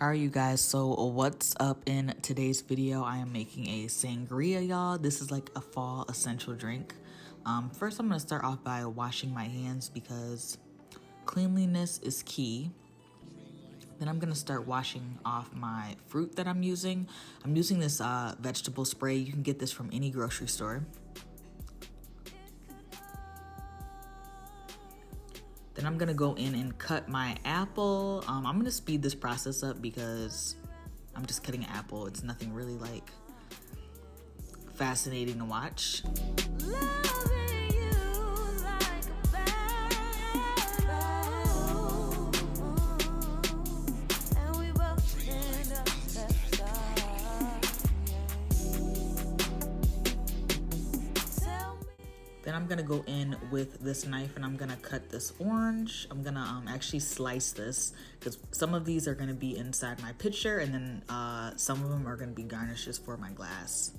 Alright, you guys, so what's up in today's video? I am making a sangria, y'all. This is like a fall essential drink. First, I'm going to start off by washing my hands because cleanliness is key. Then I'm going to start washing off my fruit that I'm using. I'm using this vegetable spray. You can get this from any grocery store. Then I'm gonna go in and cut my apple. I'm gonna speed this process up because I'm just cutting an apple. It's nothing really like fascinating to watch. Then I'm gonna go in with this knife and I'm gonna cut this orange. I'm gonna actually slice this because some of these are gonna be inside my pitcher and then some of them are gonna be garnishes for my glass.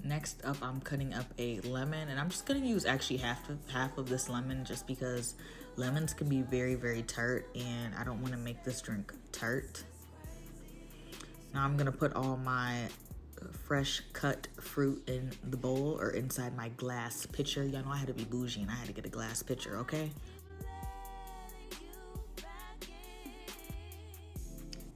Next up, I'm cutting up a lemon, and I'm just gonna use actually half of this lemon just because lemons can be very, very tart, and I don't want to make this drink tart. Now I'm gonna put all my fresh cut fruit in the bowl or inside my glass pitcher. Y'all know I had to be bougie and I had to get a glass pitcher, okay?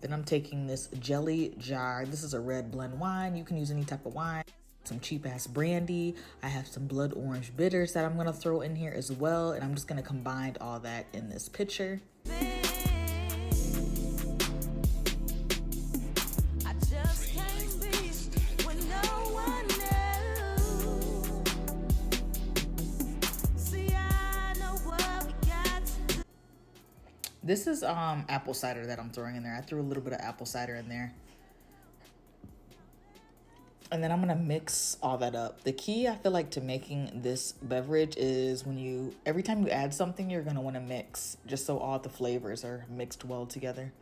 Then I'm taking this jelly jar. This is a red blend wine. You can use any type of wine. Some cheap ass brandy. I have some blood orange bitters that I'm gonna throw in here as well, and I'm just gonna combine all that in this pitcher. This is apple cider that I'm throwing in there. I threw a little bit of apple cider in there. And then I'm gonna mix all that up. The key, I feel like, to making this beverage is every time you add something, you're gonna wanna mix just so all the flavors are mixed well together.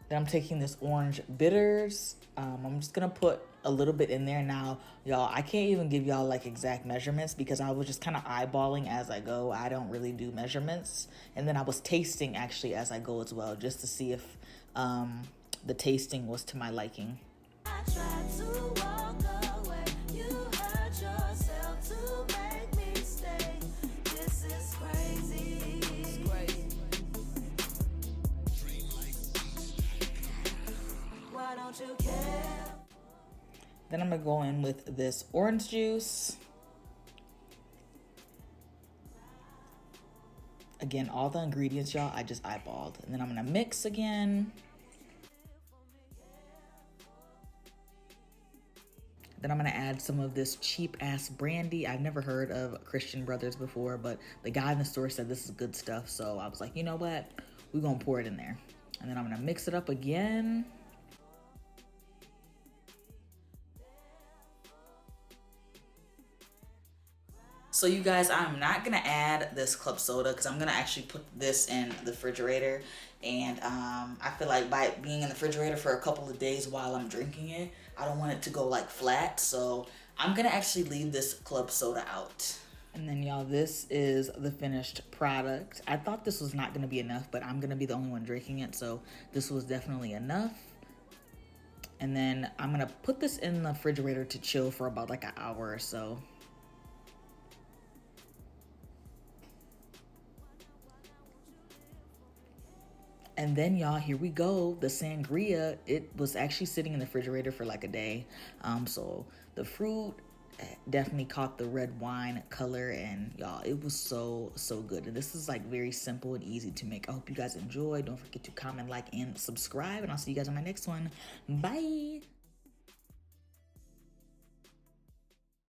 Then I'm taking this orange bitters. I'm just gonna put a little bit in there. Now, y'all, I can't even give y'all like exact measurements because I was just kind of eyeballing as I go. I don't really do measurements. And then I was tasting actually as I go as well, just to see if the tasting was to my liking. Then I'm gonna go in with this orange juice. Again, all the ingredients, y'all, I just eyeballed. And then I'm gonna mix again. Then I'm gonna add some of this cheap ass brandy. I've never heard of Christian Brothers before, but the guy in the store said this is good stuff. So I was like, you know what? We're gonna pour it in there. And then I'm gonna mix it up again. So you guys, I'm not gonna add this club soda because I'm gonna actually put this in the refrigerator. And I feel like by it being in the refrigerator for a couple of days while I'm drinking it, I don't want it to go like flat. So I'm gonna actually leave this club soda out. And then y'all, this is the finished product. I thought this was not gonna be enough, but I'm gonna be the only one drinking it. So this was definitely enough. And then I'm gonna put this in the refrigerator to chill for about like an hour or so. And then y'all, here we go. The sangria, it was actually sitting in the refrigerator for like a day. So the fruit definitely caught the red wine color, and y'all, it was so good. And this is like very simple and easy to make. I hope you guys enjoy. Don't forget to comment, like, and subscribe, and I'll see you guys on my next one. Bye.